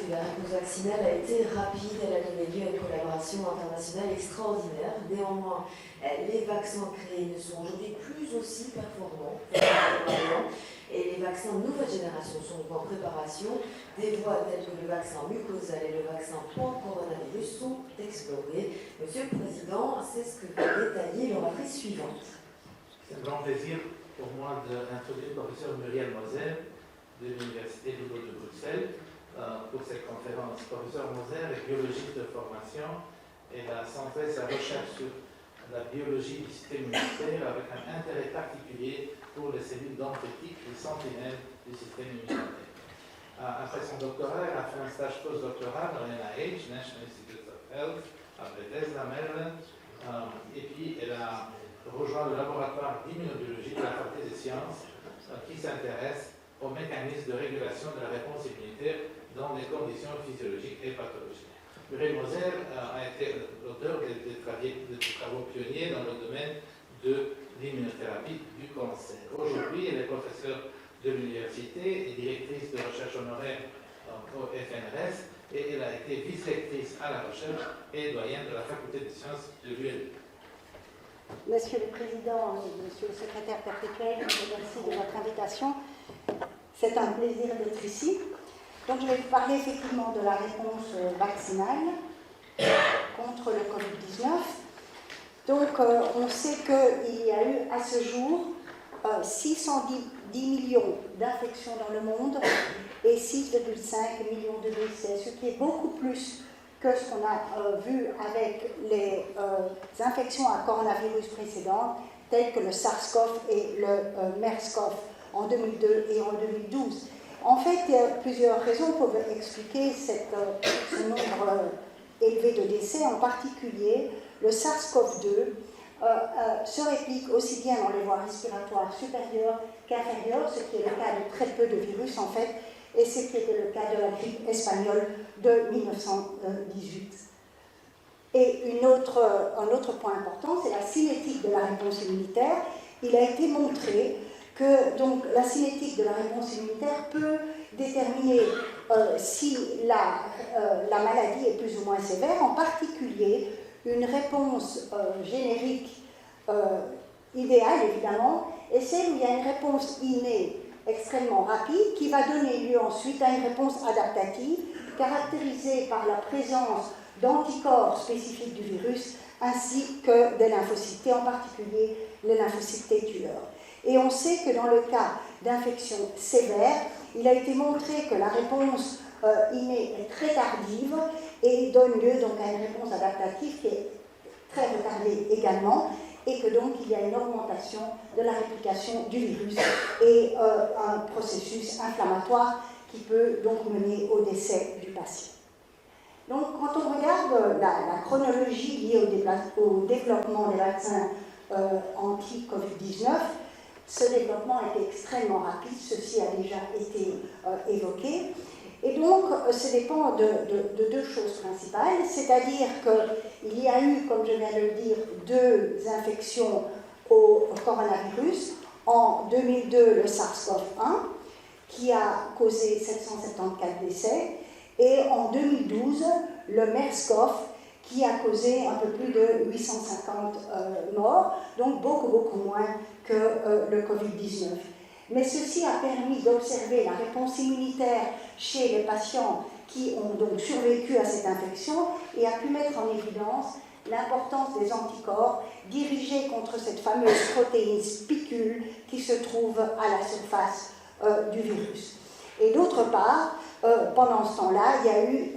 de la réponse vaccinale a été rapide, elle a donné lieu à une collaboration internationale extraordinaire. Néanmoins, les vaccins créés ne sont aujourd'hui plus aussi performants et les vaccins de nouvelle génération sont donc en préparation. Des voies telles que le vaccin mucosal et le vaccin pan-coronavirus sont explorées. Monsieur le Président, c'est ce que va détailler l'oratrice suivante. C'est un grand plaisir pour moi d'introduire le professeur Muriel Moser de l'Université Libre de Bruxelles pour cette conférence. Le professeur Moser est biologiste de formation et a centré sa recherche sur la biologie du système immunitaire avec un intérêt particulier pour les cellules dendritiques, les sentinelles du système immunitaire. Après son doctorat, elle a fait un stage postdoctoral dans l'NIH, National Institutes of Health, à Bethesda, Maryland, et puis elle a rejoint le laboratoire d'immunobiologie de la Faculté des sciences qui s'intéresse aux mécanismes de régulation de la réponse immunitaire dans des conditions physiologiques et pathologiques. Muriel Moser a été l'auteur des travaux pionniers dans le domaine de l'immunothérapie du cancer. Aujourd'hui, elle est professeure de l'université et directrice de recherche honoraire au FNRS et elle a été vice-rectrice à la recherche et doyenne de la Faculté des sciences de l'ULB. Monsieur le Président, Monsieur le Secrétaire perpétuel, je vous remercie de votre invitation. C'est un plaisir d'être ici. Donc, je vais vous parler effectivement de la réponse vaccinale contre le Covid-19. Donc, on sait qu'il y a eu à ce jour 610 millions d'infections dans le monde et 6,5 millions de décès, ce qui est beaucoup plus que ce qu'on a vu avec les infections à coronavirus précédentes, telles que le SARS-CoV et le MERS-CoV en 2002 et en 2012. En fait, il y a plusieurs raisons pour expliquer ce nombre élevé de décès. En particulier, le SARS-CoV-2 se réplique aussi bien dans les voies respiratoires supérieures qu'inférieures, ce qui est le cas de très peu de virus en fait, et ce qui était le cas de la grippe espagnole de 1918. Et un autre point important, c'est la cinétique de la réponse immunitaire. Il a été montré que donc, la cinétique de la réponse immunitaire peut déterminer si la maladie est plus ou moins sévère, en particulier une réponse générique idéale, évidemment, et celle où il y a une réponse innée extrêmement rapide qui va donner lieu ensuite à une réponse adaptative caractérisée par la présence d'anticorps spécifiques du virus ainsi que des lymphocytes T, en particulier les lymphocytes T tueurs. Et on sait que dans le cas d'infection sévère, il a été montré que la réponse innée est très tardive et donne lieu donc à une réponse adaptative qui est très retardée également, et que donc il y a une augmentation de la réplication du virus et un processus inflammatoire qui peut donc mener au décès du patient. Donc quand on regarde la chronologie liée au développement des vaccins anti-Covid-19, ce développement a été extrêmement rapide, ceci a déjà été évoqué. Et donc, ça dépend de deux choses principales, c'est-à-dire qu'il y a eu, comme je viens de le dire, 2 infections au coronavirus. En 2002, le SARS-CoV-1, qui a causé 774 décès, et en 2012, le MERS-CoV, qui a causé un peu plus de 850 morts, donc beaucoup moins que le Covid-19. Mais ceci a permis d'observer la réponse immunitaire chez les patients qui ont donc survécu à cette infection et a pu mettre en évidence l'importance des anticorps dirigés contre cette fameuse protéine spicule qui se trouve à la surface du virus. Et d'autre part, pendant ce temps-là, il y a eu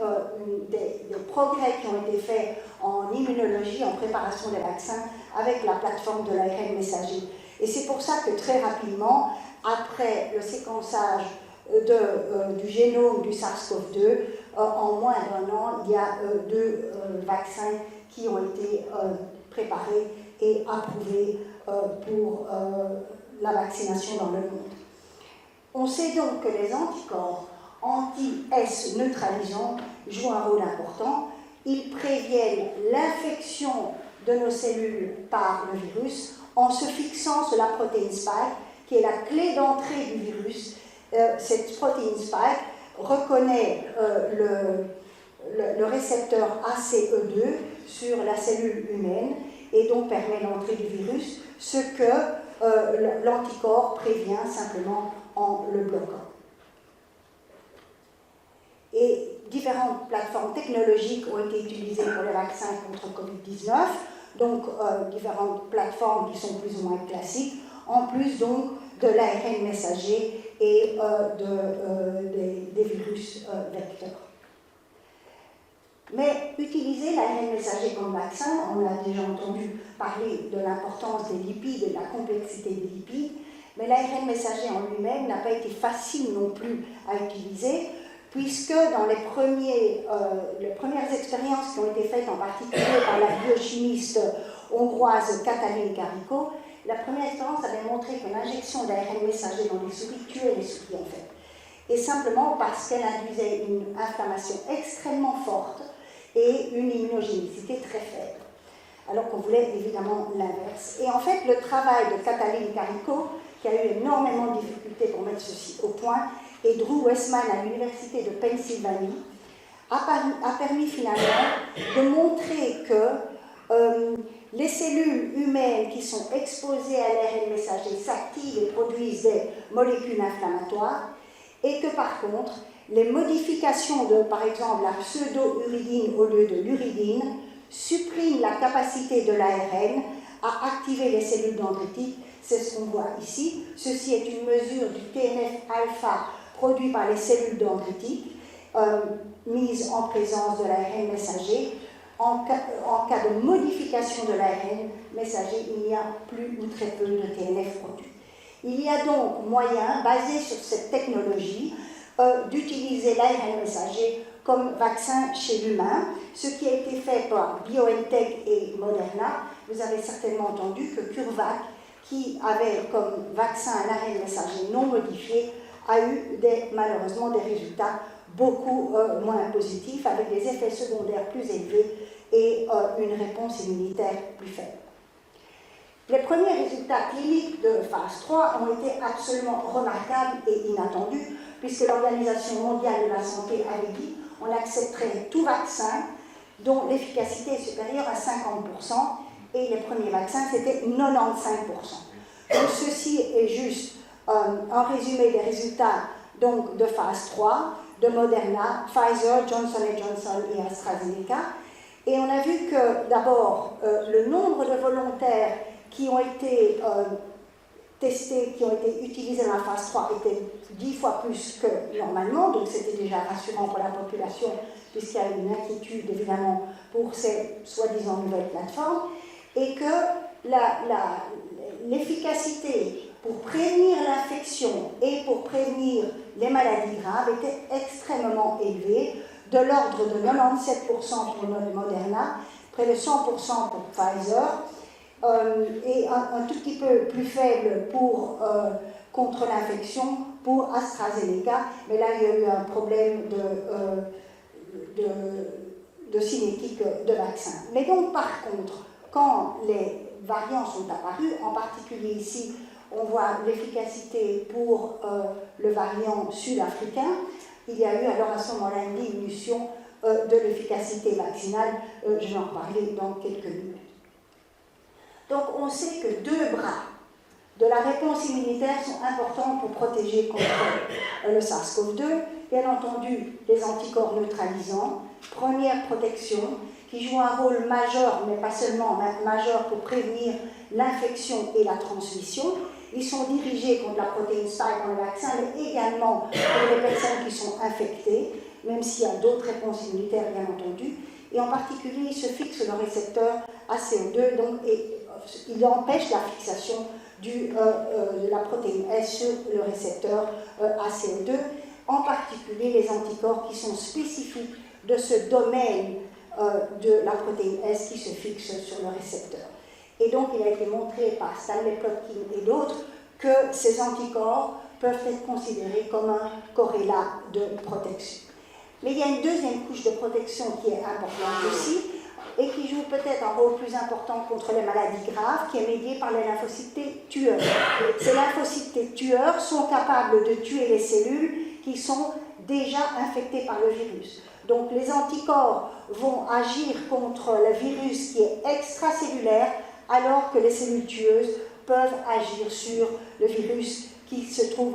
des progrès qui ont été faits en immunologie, en préparation des vaccins, avec la plateforme de l'ARN messager. Et c'est pour ça que très rapidement, après le séquençage du génome du SARS-CoV-2, en moins d'1 an, il y a 2 vaccins qui ont été préparés et approuvés pour la vaccination dans le monde. On sait donc que les anticorps anti-S neutralisants jouent un rôle important. Ils préviennent l'infection de nos cellules par le virus en se fixant sur la protéine spike, qui est la clé d'entrée du virus. Cette protéine spike reconnaît le récepteur ACE2 sur la cellule humaine et donc permet l'entrée du virus, ce que l'anticorps prévient simplement en le bloquant. Et différentes plateformes technologiques ont été utilisées pour les vaccins contre Covid-19, donc différentes plateformes qui sont plus ou moins classiques, en plus donc de l'ARN messager et des virus vecteurs. Mais utiliser l'ARN messager comme vaccin, on a déjà entendu parler de l'importance des lipides et de la complexité des lipides, mais l'ARN messager en lui-même n'a pas été facile non plus à utiliser, puisque dans les premières expériences qui ont été faites en particulier par la biochimiste hongroise Katalin Karikó, la première expérience avait montré que l'injection d'ARN messager dans les souris tuait les souris en fait. Et simplement parce qu'elle induisait une inflammation extrêmement forte et une immunogénicité très faible. Alors qu'on voulait évidemment l'inverse. Et en fait, le travail de Katalin Karikó, qui a eu énormément de difficultés pour mettre ceci au point, et Drew Weissman à l'Université de Pennsylvanie, a permis finalement de montrer que les cellules humaines qui sont exposées à l'ARN messager s'activent et produisent des molécules inflammatoires, et que par contre, les modifications de, par exemple, la pseudo-uridine au lieu de l'uridine suppriment la capacité de l'ARN à activer les cellules dendritiques. C'est ce qu'on voit ici. Ceci est une mesure du TNF-alpha produit par les cellules dendritiques, mise en présence de l'ARN messager. En cas de modification de l'ARN messager, il n'y a plus ou très peu de TNF produit. Il y a donc moyen, basé sur cette technologie, d'utiliser l'ARN messager comme vaccin chez l'humain, ce qui a été fait par BioNTech et Moderna. Vous avez certainement entendu que CureVac, qui avait comme vaccin un ARN messager non modifié, a eu malheureusement des résultats beaucoup moins positifs, avec des effets secondaires plus élevés et une réponse immunitaire plus faible. Les premiers résultats cliniques de phase 3 ont été absolument remarquables et inattendus, puisque l'Organisation mondiale de la santé avait dit qu'on accepterait tout vaccin dont l'efficacité est supérieure à 50%, et les premiers vaccins c'était 95%. Donc ceci est juste un résumé des résultats donc, de phase 3 de Moderna, Pfizer, Johnson & Johnson et AstraZeneca. Et on a vu que d'abord le nombre de volontaires qui ont été testés, qui ont été utilisés dans la phase 3 était 10 fois plus que normalement, donc c'était déjà rassurant pour la population, puisqu'il y a une inquiétude évidemment pour ces soi-disant nouvelles plateformes, et que l'efficacité pour prévenir l'infection et pour prévenir les maladies graves était extrêmement élevée, de l'ordre de 97% pour Moderna, près de 100% pour Pfizer, et un tout petit peu plus faible contre l'infection pour AstraZeneca, mais là il y a eu un problème de cinétique de vaccin. Mais donc par contre, quand les variants sont apparus, en particulier ici, on voit l'efficacité pour le variant sud-africain, il y a eu alors à ce moment-là une diminution de l'efficacité vaccinale, je vais en parler dans quelques minutes. Donc on sait que 2 bras de la réponse immunitaire sont importants pour protéger contre le SARS-CoV-2. Bien entendu, les anticorps neutralisants, première protection, qui jouent un rôle majeur, mais pas seulement majeur pour prévenir l'infection et la transmission. Ils sont dirigés contre la protéine spike dans le vaccin, mais également pour les personnes qui sont infectées, même s'il y a d'autres réponses immunitaires, bien entendu. Et en particulier, ils se fixent le récepteur ACE2, donc, et il empêche la fixation de la protéine S sur le récepteur ACE2, en particulier les anticorps qui sont spécifiques de ce domaine de la protéine S qui se fixe sur le récepteur. Et donc, il a été montré par Stanley Plotkin et d'autres que ces anticorps peuvent être considérés comme un corrélat de protection. Mais il y a une deuxième couche de protection qui est importante aussi, et qui joue peut-être un rôle plus important contre les maladies graves, qui est médiée par les lymphocytes T tueurs. Ces lymphocytes T tueurs sont capables de tuer les cellules qui sont déjà infectés par le virus. Donc les anticorps vont agir contre le virus qui est extracellulaire, alors que les cellules tueuses peuvent agir sur le virus qui se trouve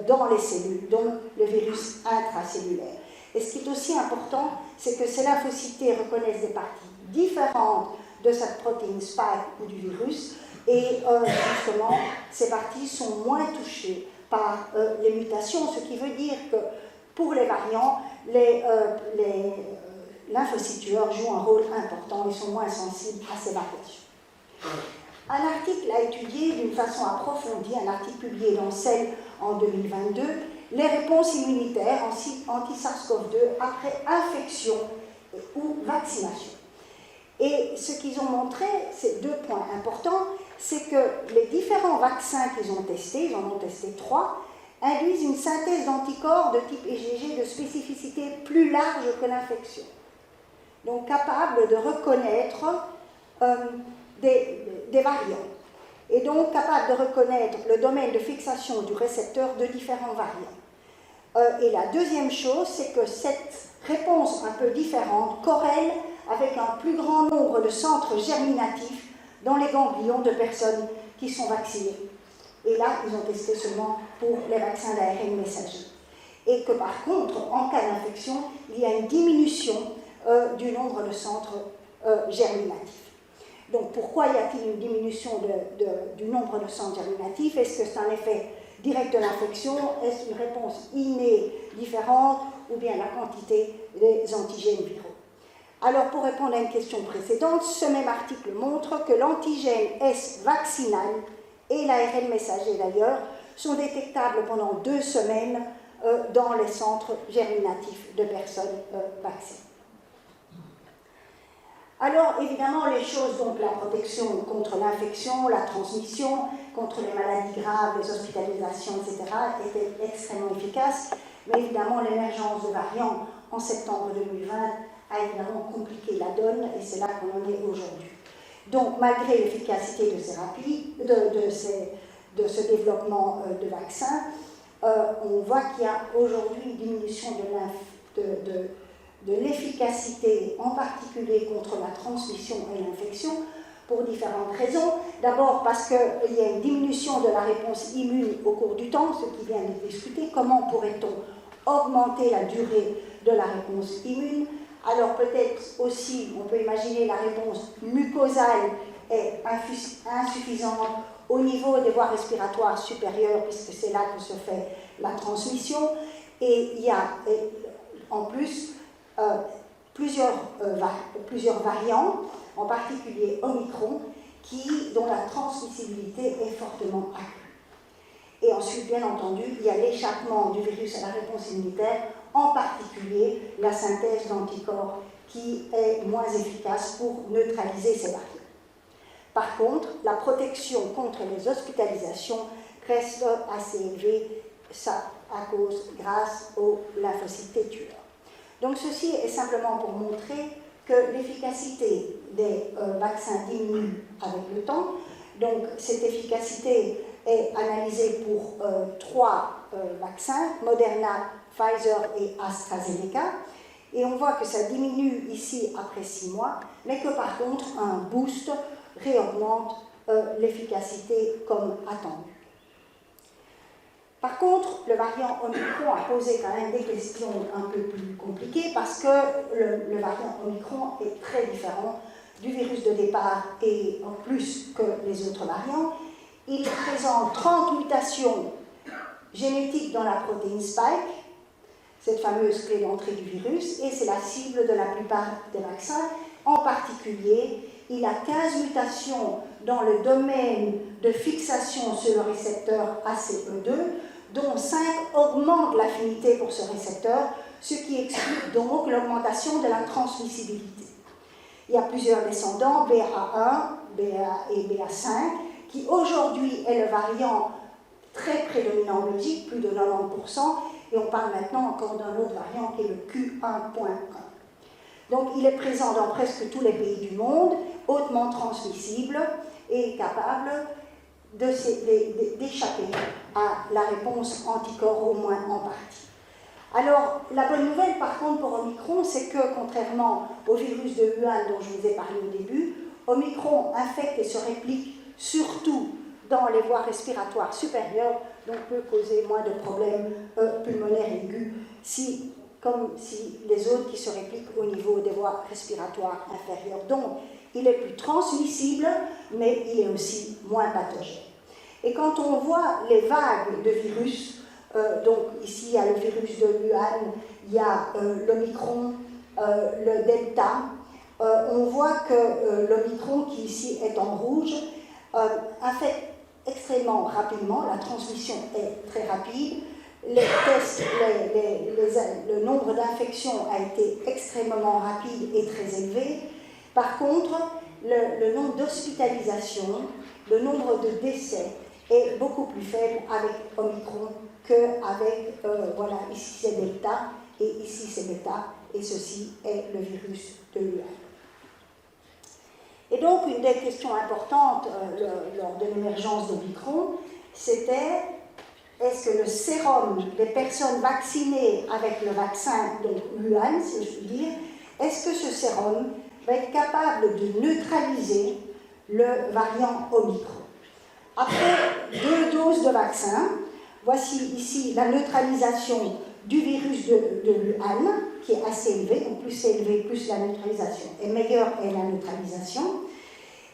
dans les cellules, donc le virus intracellulaire. Et ce qui est aussi important, c'est que ces lymphocytes T reconnaissent des parties différentes de cette protéine spike ou du virus, et justement, ces parties sont moins touchées par les mutations, ce qui veut dire que pour les variants, les lymphocytes tueurs jouent un rôle important et sont moins sensibles à ces variations. Un article a étudié d'une façon approfondie, un article publié dans Cell en 2022, les réponses immunitaires anti-SARS-CoV-2 après infection ou vaccination. Et ce qu'ils ont montré, c'est 2 points importants, c'est que les différents vaccins qu'ils ont testés, ils en ont testé 3, induisent une synthèse d'anticorps de type IgG de spécificité plus large que l'infection. Donc capable de reconnaître des variants. Et donc capable de reconnaître le domaine de fixation du récepteur de différents variants. Et la deuxième chose, c'est que cette réponse un peu différente corrèle avec un plus grand nombre de centres germinatifs dans les ganglions de personnes qui sont vaccinées. Et là, ils ont testé seulement pour les vaccins d'ARN messager. Et que par contre, en cas d'infection, il y a une diminution du nombre de centres germinatifs. Donc pourquoi y a-t-il une diminution du nombre de centres germinatifs? Est-ce que c'est un effet direct de l'infection? Est-ce une réponse innée différente? Ou bien la quantité des antigènes viraux? Alors, pour répondre à une question précédente, ce même article montre que l'antigène S vaccinal et l'ARN messager d'ailleurs sont détectables pendant 2 semaines dans les centres germinatifs de personnes vaccinées. Alors, évidemment, les choses, donc la protection contre l'infection, la transmission, contre les maladies graves, les hospitalisations, etc., étaient extrêmement efficaces, mais évidemment, l'émergence de variants en septembre 2020 a évidemment compliqué la donne, et c'est là qu'on en est aujourd'hui. Donc, malgré l'efficacité de ce développement de vaccins, on voit qu'il y a aujourd'hui une diminution de l'efficacité, en particulier contre la transmission et l'infection, pour différentes raisons. D'abord parce qu'il y a une diminution de la réponse immune au cours du temps, ce qui vient d'être discuté. Comment pourrait-on augmenter la durée de la réponse immune? Alors peut-être aussi, on peut imaginer la réponse mucosale est insuffisante au niveau des voies respiratoires supérieures, puisque c'est là que se fait la transmission. Et il y a en plus plusieurs variants, en particulier Omicron, dont la transmissibilité est fortement accrue. Et ensuite, bien entendu, il y a l'échappement du virus à la réponse immunitaire, en particulier la synthèse d'anticorps qui est moins efficace pour neutraliser ces variants. Par contre, la protection contre les hospitalisations reste assez élevée, ça grâce aux lymphocytes T tueurs. Donc ceci est simplement pour montrer que l'efficacité des vaccins diminue avec le temps. Donc cette efficacité est analysée pour 3 vaccins, Moderna, Pfizer et AstraZeneca. Et on voit que ça diminue ici après 6 mois, mais que par contre un boost réaugmente l'efficacité comme attendu. Par contre, le variant Omicron a posé quand même des questions un peu plus compliquées parce que le variant Omicron est très différent du virus de départ et en plus que les autres variants. Il présente 30 mutations génétiques dans la protéine spike, cette fameuse clé d'entrée du virus, et c'est la cible de la plupart des vaccins. En particulier, il a 15 mutations dans le domaine de fixation sur le récepteur ACE2, dont 5 augmentent l'affinité pour ce récepteur, ce qui explique donc l'augmentation de la transmissibilité. Il y a plusieurs descendants, BA1, BA et BA5, qui aujourd'hui est le variant très prédominant en Belgique, plus de 90%, et on parle maintenant encore d'un autre variant qui est le Q1.1. Donc il est présent dans presque tous les pays du monde, hautement transmissible et capable d'échapper à la réponse anticorps au moins en partie. Alors, la bonne nouvelle, par contre, pour Omicron, c'est que, contrairement au virus de Wuhan dont je vous ai parlé au début, Omicron infecte et se réplique surtout dans les voies respiratoires supérieures, donc peut causer moins de problèmes pulmonaires aigus, comme si les autres qui se répliquent au niveau des voies respiratoires inférieures. Donc, il est plus transmissible, mais il est aussi moins pathogène. Et quand on voit les vagues de virus, donc ici il y a le virus de Wuhan, il y a l'Omicron, le Delta, on voit que l'Omicron qui ici est en rouge infecte extrêmement rapidement, la transmission est très rapide, les tests, le nombre d'infections a été extrêmement rapide et très élevé. Par contre, le nombre d'hospitalisations, le nombre de décès est beaucoup plus faible avec Omicron qu'avec, voilà, ici c'est Delta et ici c'est Beta, et ceci est le virus de Wuhan. Et donc, une des questions importantes lors de l'émergence d'Omicron, c'était est-ce que le sérum des personnes vaccinées avec le vaccin, donc Wuhan, si je puis dire, est-ce que ce sérum va être capable de neutraliser le variant Omicron? Après 2 doses de vaccin, voici ici la neutralisation du virus de Wuhan, qui est assez élevé, donc plus c'est élevé, plus la neutralisation est meilleure est la neutralisation.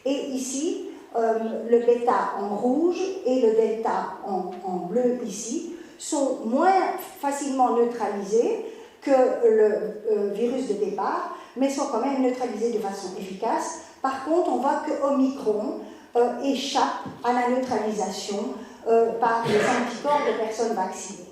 Et ici, le bêta en rouge et le delta en bleu ici sont moins facilement neutralisés que le virus de départ, mais sont quand même neutralisés de façon efficace. Par contre, on voit que Omicron échappe à la neutralisation par les anticorps de personnes vaccinées.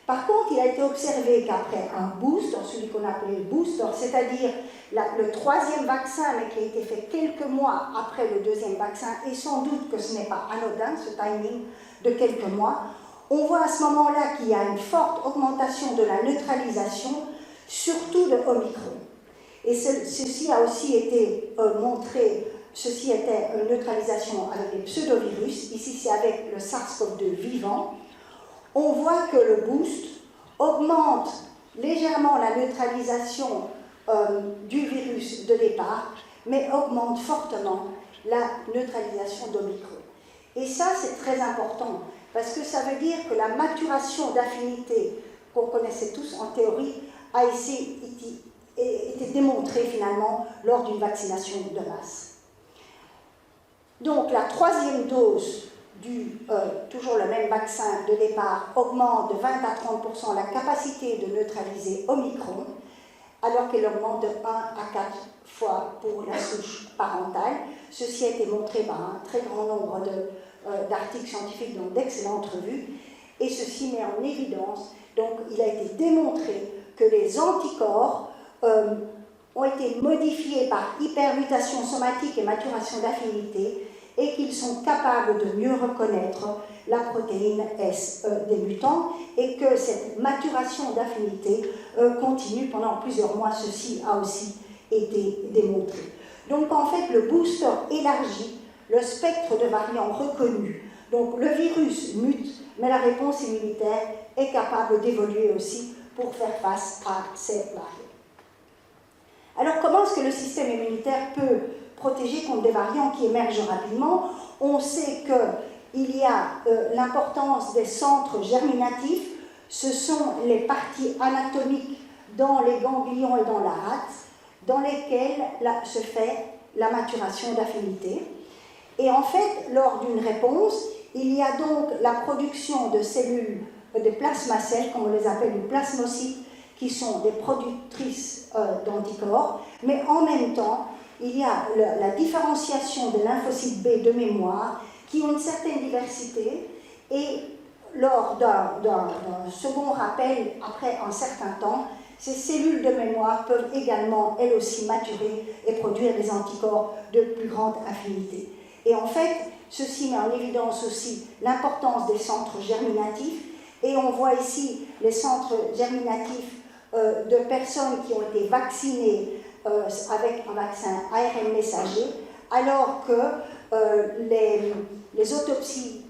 Par contre, il a été observé qu'après un booster, celui qu'on appelait le booster, c'est-à-dire le 3e vaccin, mais qui a été fait quelques mois après le 2e vaccin, et sans doute que ce n'est pas anodin, ce timing de quelques mois, on voit à ce moment-là qu'il y a une forte augmentation de la neutralisation, surtout de Omicron. Et ceci a aussi été montré, ceci était une neutralisation avec des pseudovirus, ici c'est avec le SARS-CoV-2 vivant. On voit que le boost augmente légèrement la neutralisation du virus de départ, mais augmente fortement la neutralisation d'Omicron. Et ça, c'est très important, parce que ça veut dire que la maturation d'affinité qu'on connaissait tous en théorie a été démontrée finalement lors d'une vaccination de masse. Donc la 3e dose toujours le même vaccin de départ augmente de 20 à 30% la capacité de neutraliser Omicron, alors qu'elle augmente de 1 à 4 fois pour la souche parentale. Ceci a été montré par un très grand nombre d'articles scientifiques dans d'excellentes revues, et ceci met en évidence, donc il a été démontré que les anticorps ont été modifiés par hypermutation somatique et maturation d'affinité, et qu'ils sont capables de mieux reconnaître la protéine S des mutants, et que cette maturation d'affinité continue pendant plusieurs mois. Ceci a aussi été démontré. Donc en fait, le booster élargit le spectre de variants reconnus. Donc le virus mute, mais la réponse immunitaire est capable d'évoluer aussi pour faire face à ces variants. Alors comment est-ce que le système immunitaire peut protéger contre des variants qui émergent rapidement? On sait qu'il y a l'importance des centres germinatifs, ce sont les parties anatomiques dans les ganglions et dans la rate, dans lesquelles se fait la maturation d'affinité. Et en fait, lors d'une réponse, il y a donc la production de cellules, de plasmacelles, comme on les appelle, ou plasmocytes, qui sont des productrices d'anticorps, mais en même temps, il y a la différenciation des lymphocytes B de mémoire qui ont une certaine diversité, et lors d'un second rappel, après un certain temps, ces cellules de mémoire peuvent également, elles aussi, maturer et produire des anticorps de plus grande affinité. Et en fait, ceci met en évidence aussi l'importance des centres germinatifs, et on voit ici les centres germinatifs de personnes qui ont été vaccinées avec un vaccin ARN messager, alors que les autopsies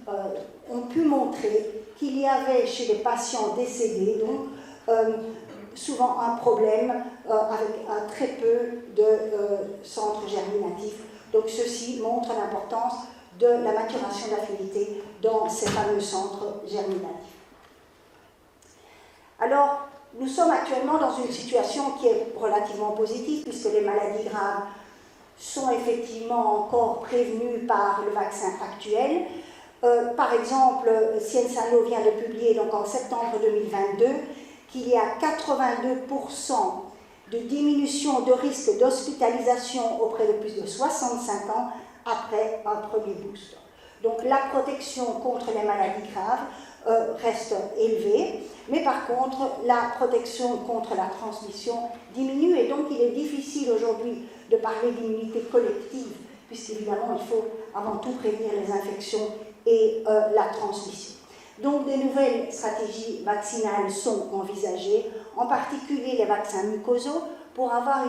ont pu montrer qu'il y avait chez les patients décédés donc, souvent un problème avec un très peu de centres germinatifs. Donc ceci montre l'importance de la maturation d'affinité dans ces fameux centres germinatifs. Alors, nous sommes actuellement dans une situation qui est relativement positive puisque les maladies graves sont effectivement encore prévenues par le vaccin actuel. Par exemple, Cienzano vient de publier donc en septembre 2022 qu'il y a 82% de diminution de risque d'hospitalisation auprès de plus de 65 ans après un premier booster. Donc la protection contre les maladies graves reste élevée, mais par contre la protection contre la transmission diminue et donc il est difficile aujourd'hui de parler d'immunité collective puisqu'évidemment il faut avant tout prévenir les infections et la transmission. Donc des nouvelles stratégies vaccinales sont envisagées, en particulier les vaccins mucosaux, pour avoir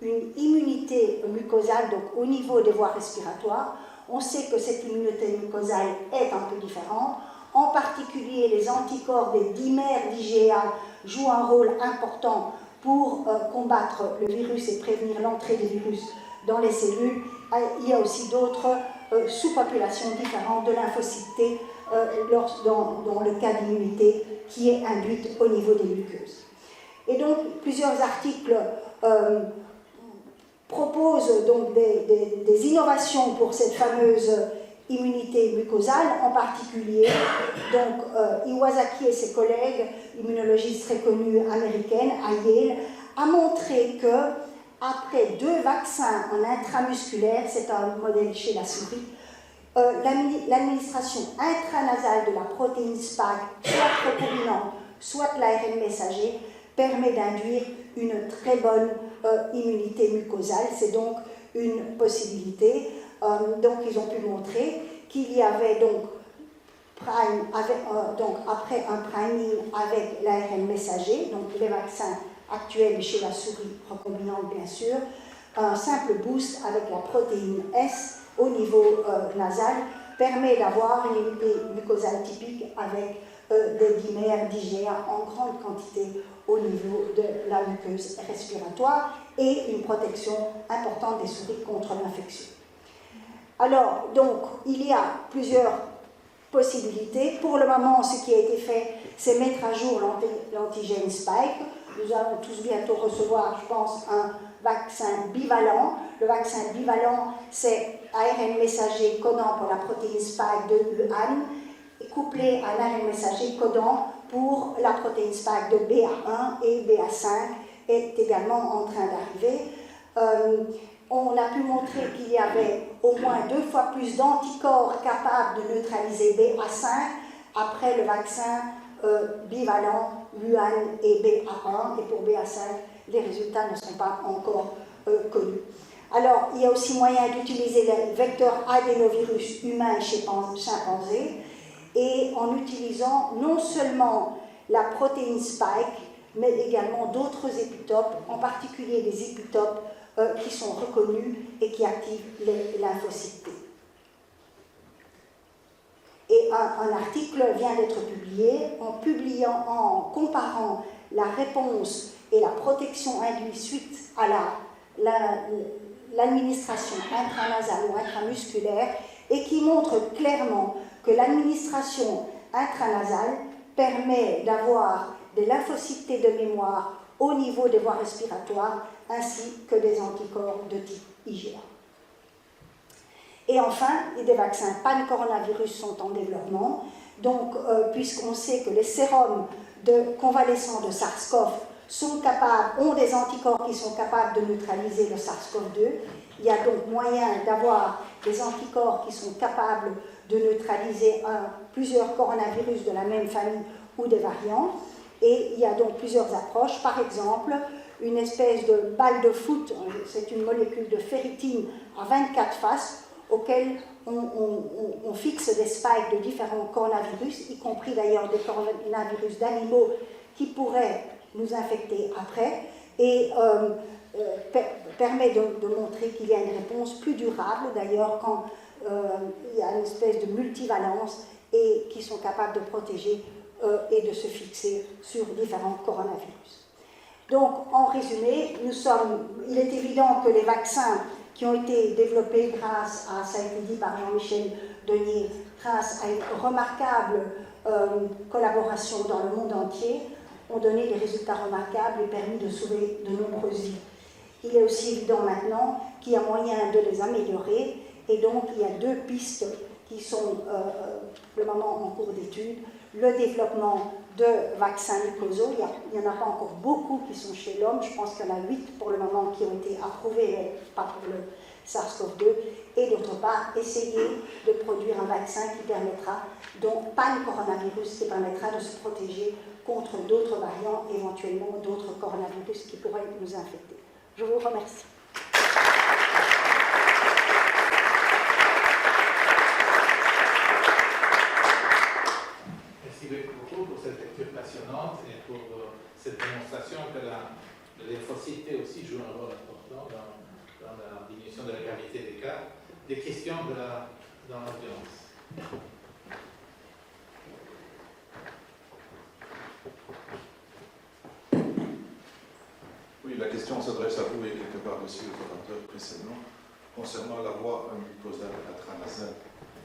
une immunité mucosale donc au niveau des voies respiratoires. On sait que cette immunité mucosale est un peu différente. En particulier, les anticorps des dimères d'IgA jouent un rôle important pour combattre le virus et prévenir l'entrée des virus dans les cellules. Il y a aussi d'autres sous-populations différentes de lymphocytes T dans le cas d'immunité qui est induite au niveau des muqueuses. Et donc, plusieurs articles proposent donc des innovations pour cette fameuse immunité mucosale, en particulier, donc Iwasaki et ses collègues, immunologistes très connus américaines, à Yale, a montré que après 2 vaccins en intramusculaire, c'est un modèle chez la souris, l'administration intranasale de la protéine Spike, soit recombinante, soit l'ARN messager, permet d'induire une très bonne immunité mucosale. C'est donc une possibilité. Donc ils ont pu montrer qu'il y avait donc, après un priming avec l'ARN messager, donc les vaccins actuels chez la souris recombinante bien sûr, un simple boost avec la protéine S au niveau nasal permet d'avoir une immunité mucosale typique avec des dimères d'IgA en grande quantité au niveau de la muqueuse respiratoire et une protection importante des souris contre l'infection. Alors, donc, il y a plusieurs possibilités. Pour le moment, ce qui a été fait, c'est mettre à jour l'antigène Spike. Nous allons tous bientôt recevoir, je pense, un vaccin bivalent. Le vaccin bivalent, c'est ARN messager codant pour la protéine Spike de Wuhan, couplé à un ARN messager codant pour la protéine Spike de BA1 et BA5 est également en train d'arriver. On a pu montrer qu'il y avait au moins 2 fois plus d'anticorps capables de neutraliser BA5 après le vaccin bivalent Wuhan et BA1, et pour BA5, les résultats ne sont pas encore connus. Alors, il y a aussi moyen d'utiliser les vecteurs adénovirus humains chez chimpanzés, et en utilisant non seulement la protéine Spike, mais également d'autres épitopes, en particulier des épitopes qui sont reconnus et qui activent les lymphocytes T. Et un article vient d'être publié en comparant la réponse et la protection induite suite à l'administration intranasale ou intramusculaire et qui montre clairement que l'administration intranasale permet d'avoir des lymphocytes T de mémoire au niveau des voies respiratoires ainsi que des anticorps de type IgA. Et enfin, des vaccins pan-coronavirus sont en développement, donc puisqu'on sait que les sérums de convalescents de SARS-CoV ont des anticorps qui sont capables de neutraliser le SARS-CoV-2, il y a donc moyen d'avoir des anticorps qui sont capables de neutraliser plusieurs coronavirus de la même famille ou des variants. Et il y a donc plusieurs approches. Par exemple, une espèce de balle de foot, c'est une molécule de ferritine à 24 faces auxquelles on fixe des spikes de différents coronavirus, y compris d'ailleurs des coronavirus d'animaux qui pourraient nous infecter après, et permet de montrer qu'il y a une réponse plus durable, d'ailleurs quand il y a une espèce de multivalence et qui sont capables de protéger et de se fixer sur différents coronavirus. Donc, en résumé, il est évident que les vaccins qui ont été développés grâce à, ça a été dit par Jean-Michel Denier, grâce à une remarquable collaboration dans le monde entier, ont donné des résultats remarquables et permis de sauver de nombreuses vies. Il est aussi évident maintenant qu'il y a moyen de les améliorer, et donc il y a deux pistes qui sont pour le moment en cours d'étude. Le développement de vaccins mucosaux, il n'y en a pas encore beaucoup qui sont chez l'homme, je pense qu'il y en a 8 pour le moment qui ont été approuvés, mais pas pour le SARS-CoV-2, et d'autre part, essayer de produire un vaccin qui permettra, donc pas le coronavirus, qui permettra de se protéger contre d'autres variants, éventuellement d'autres coronavirus qui pourraient nous infecter. Je vous remercie. Merci beaucoup pour cette lecture passionnante et pour cette démonstration que le lymphocyte T aussi joue un rôle important dans la diminution de la gravité des cas. Des questions dans l'audience. Oui, la question s'adresse à vous et quelque part aussi aux orateurs précédents. Concernant la voie mucosale intranasale,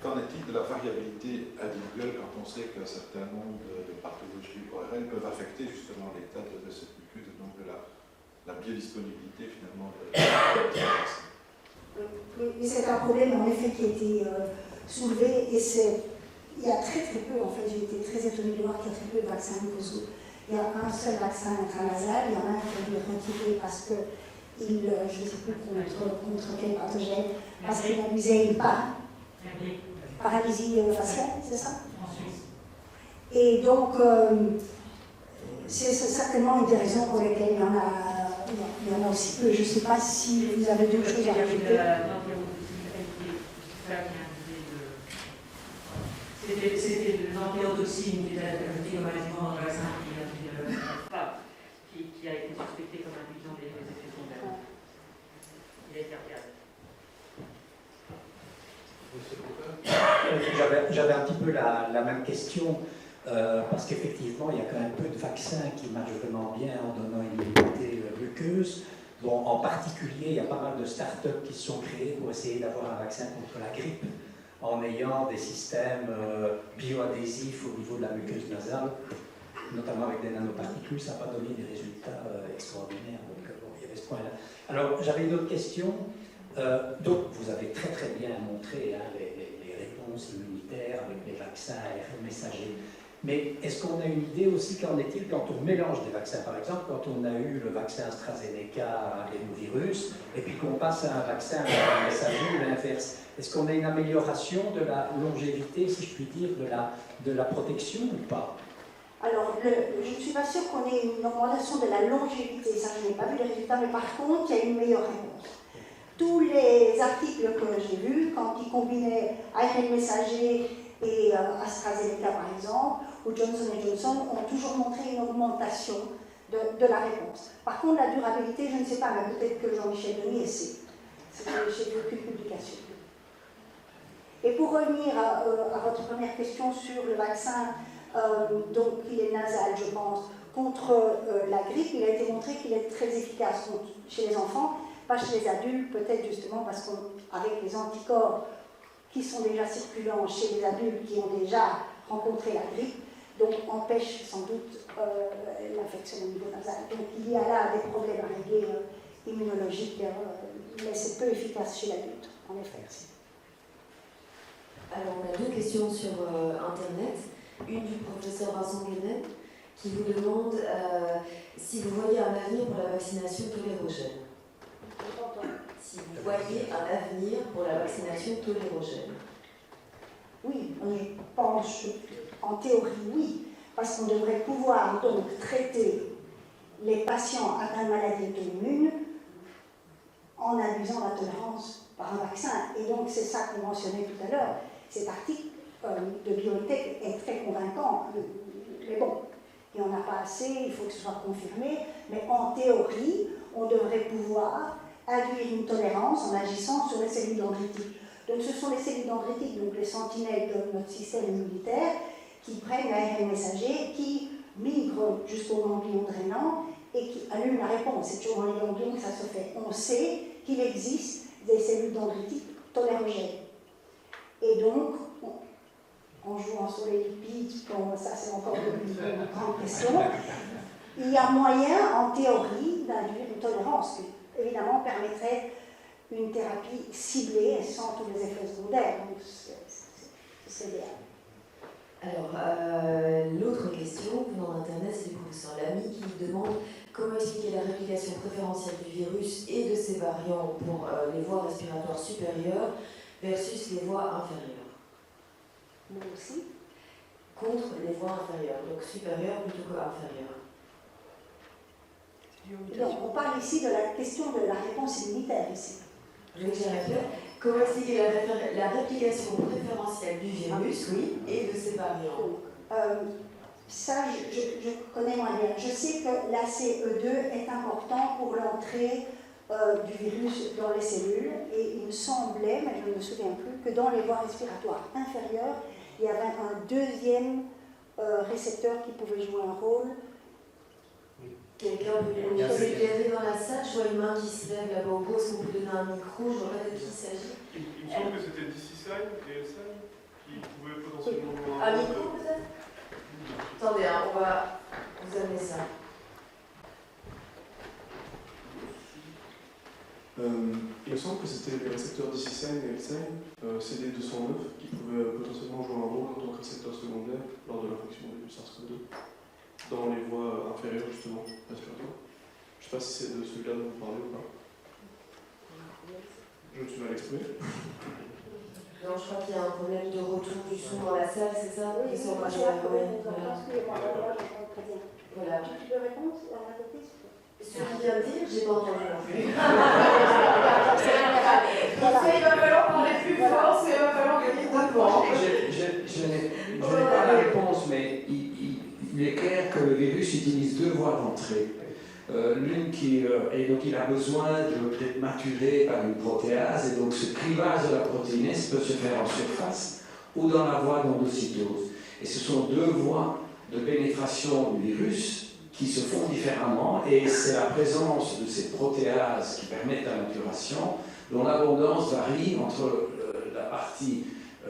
qu'en est-il de la variabilité individuelle quand on sait qu'un certain nombre de pathologies ORL peuvent affecter justement l'état de cette muqueuse, donc de la biodisponibilité finalement de vaccin? Oui, c'est un problème en effet qui a été soulevé, et il y a très peu, en fait, j'ai été très étonnée de voir qu'il y a très peu de vaccins mucosaux. Il y a un seul vaccin intranasal, il y en a un qui a dû être retiré parce que je ne sais plus contre quel pathogène, parce qu'il abusait une paralysie faciale, c'est ça? Et donc, c'est certainement une des raisons pour lesquelles il y en a aussi peu. Je ne sais pas si vous avez d'autres choses à rajouter. C'était l'antéotoxine qui était ajoutée automatiquement dans le vaccin qui a été suspecté comme induisant des effets secondaires. Il a été regardé. J'avais un petit peu la même question, parce qu'effectivement, il y a quand même peu de vaccins qui marchent vraiment bien en donnant une immunité muqueuse. Bon, en particulier, il y a pas mal de start-up qui se sont créés pour essayer d'avoir un vaccin contre la grippe, en ayant des systèmes bioadhésifs au niveau de la muqueuse nasale, notamment avec des nanoparticules. Ça n'a pas donné des résultats extraordinaires. Donc, bon, il y avait ce point-là. Alors, j'avais une autre question. Donc, vous avez très très bien montré les réponses immunitaires avec les vaccins ARN messagers. Mais est-ce qu'on a une idée aussi, qu'en est-il quand on mélange des vaccins? Par exemple, quand on a eu le vaccin AstraZeneca à l'adénovirus, et puis qu'on passe à un vaccin ARN messager ou l'inverse, est-ce qu'on a une amélioration de la longévité, si je puis dire, de la protection ou pas? Alors, je ne suis pas sûre qu'on ait une augmentation de la longévité, ça je n'ai pas vu les résultats, mais par contre, il y a une meilleure réponse. Tous les articles que j'ai vus, quand ils combinaient ARN messager et AstraZeneca par exemple, ou Johnson & Johnson, ont toujours montré une augmentation de la réponse. Par contre, la durabilité, je ne sais pas, mais peut-être que Jean-Michel Denier sait. J'ai vu aucune publication. Et pour revenir à votre première question sur le vaccin, donc il est nasal, je pense, contre la grippe, il a été montré qu'il est très efficace chez les enfants, pas chez les adultes, peut-être justement parce qu'avec les anticorps qui sont déjà circulants chez les adultes qui ont déjà rencontré la grippe, donc empêche sans doute l'infection au niveau nasal. Donc il y a là des problèmes à régler immunologiques, mais c'est peu efficace chez l'adulte, en effet. Alors on a deux questions sur Internet. Une du professeur Vincent Guénet qui vous demande si vous voyez un avenir pour la vaccination tolérogène. Si vous voyez un avenir pour la vaccination tolérogène. Oui, je pense, en théorie, oui, parce qu'on devrait pouvoir donc traiter les patients atteints de maladies auto-immunes en induisant la tolérance par un vaccin. Et donc c'est ça qu'on mentionnait tout à l'heure. Cet article de BioNTech est très convaincant, mais bon, il n'y en a pas assez, il faut que ce soit confirmé, mais en théorie, on devrait pouvoir induire une tolérance en agissant sur les cellules dendritiques. Donc ce sont les cellules dendritiques, donc les sentinelles de notre système immunitaire, qui prennent l'ARN messager, qui migrent jusqu'au ganglion drainant et qui allument la réponse. C'est toujours dans les ganglions que ça se fait. On sait qu'il existe des cellules dendritiques tolérogènes. Et donc, en jouant sur les lipides, bon, ça c'est encore une grande question, il y a moyen, en théorie, d'induire une tolérance qui, évidemment, permettrait une thérapie ciblée et sans tous les effets secondaires. Donc, c'est bien. Alors, l'autre question venant d'Internet, c'est du professeur Lamy qui demande comment expliquer la réplication préférentielle du virus et de ses variants pour les voies respiratoires supérieures versus les voies inférieures. Nous aussi. Contre les voies inférieures, donc supérieures plutôt que inférieures. Donc, on parle ici de la question de la réponse immunitaire ici. Je vais dire un peu. Comment expliquer la réplication préférentielle du virus, oui, et de ses variants? Ça, je connais moins bien. Je sais que l'ACE2 est important pour l'entrée du virus dans les cellules, et il me semblait, mais je ne me souviens plus, que dans les voies respiratoires inférieures, il y avait un deuxième récepteur qui pouvait jouer un rôle. Quelqu'un peut arriver dans la salle, je vois une main qui se lève là-bas au bout, est-ce qu'on peut donner un micro, je vois pas de qui il s'agit. Il me semble que c'était DCSign et SN qui pouvaient potentiellement... Un micro peut-être? Attendez, hein, on va vous amener ça. Il me semble que c'était les récepteurs DCSign et SN, CD209, qui pouvaient potentiellement jouer un rôle en tant que récepteur secondaire lors de l'infection du SARS-CoV-2. Dans les voies inférieures, justement, respiratoires. Je ne sais pas si c'est de celui-là dont vous parlez ou pas. Je me suis mal exprimé. Non, je crois qu'il y a un problème de retour du son dans la salle, c'est ça? Oui, Ils sont moi, pas je là, vais voilà. excusez-moi, là, j'entends très bien. Voilà. Tu peux répondre à la côté, s'il te plaît? Ce qu'il vient de dire, j'ai pas entendu non plus. Voilà. Il va falloir parler plus fort, il va falloir venir devant. Je n'ai pas la réponse, mais il est clair que le virus utilise deux voies d'entrée. L'une et donc il a besoin d'être maturé par une protéase, et donc ce clivage de la protéinase peut se faire en surface ou dans la voie d'endocytose. Et ce sont deux voies de pénétration du virus qui se font différemment, et c'est la présence de ces protéases qui permettent la maturation, dont l'abondance varie entre la partie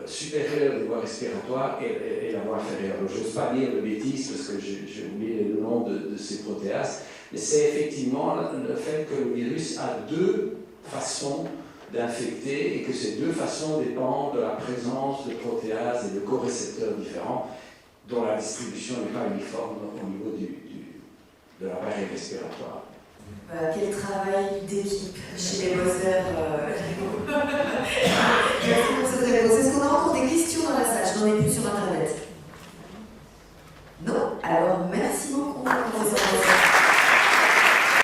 supérieure des voies respiratoires et la voie inférieure. Je n'ose pas dire de bêtises parce que j'ai oublié le nom de ces protéases, mais c'est effectivement le fait que le virus a deux façons d'infecter et que ces deux façons dépendent de la présence de protéases et de corécepteurs différents dont la distribution n'est pas uniforme au niveau de l'appareil respiratoire. Voilà, quel travail d'équipe chez les bosseurs. Merci pour cette réponse. Est-ce qu'on a rencontré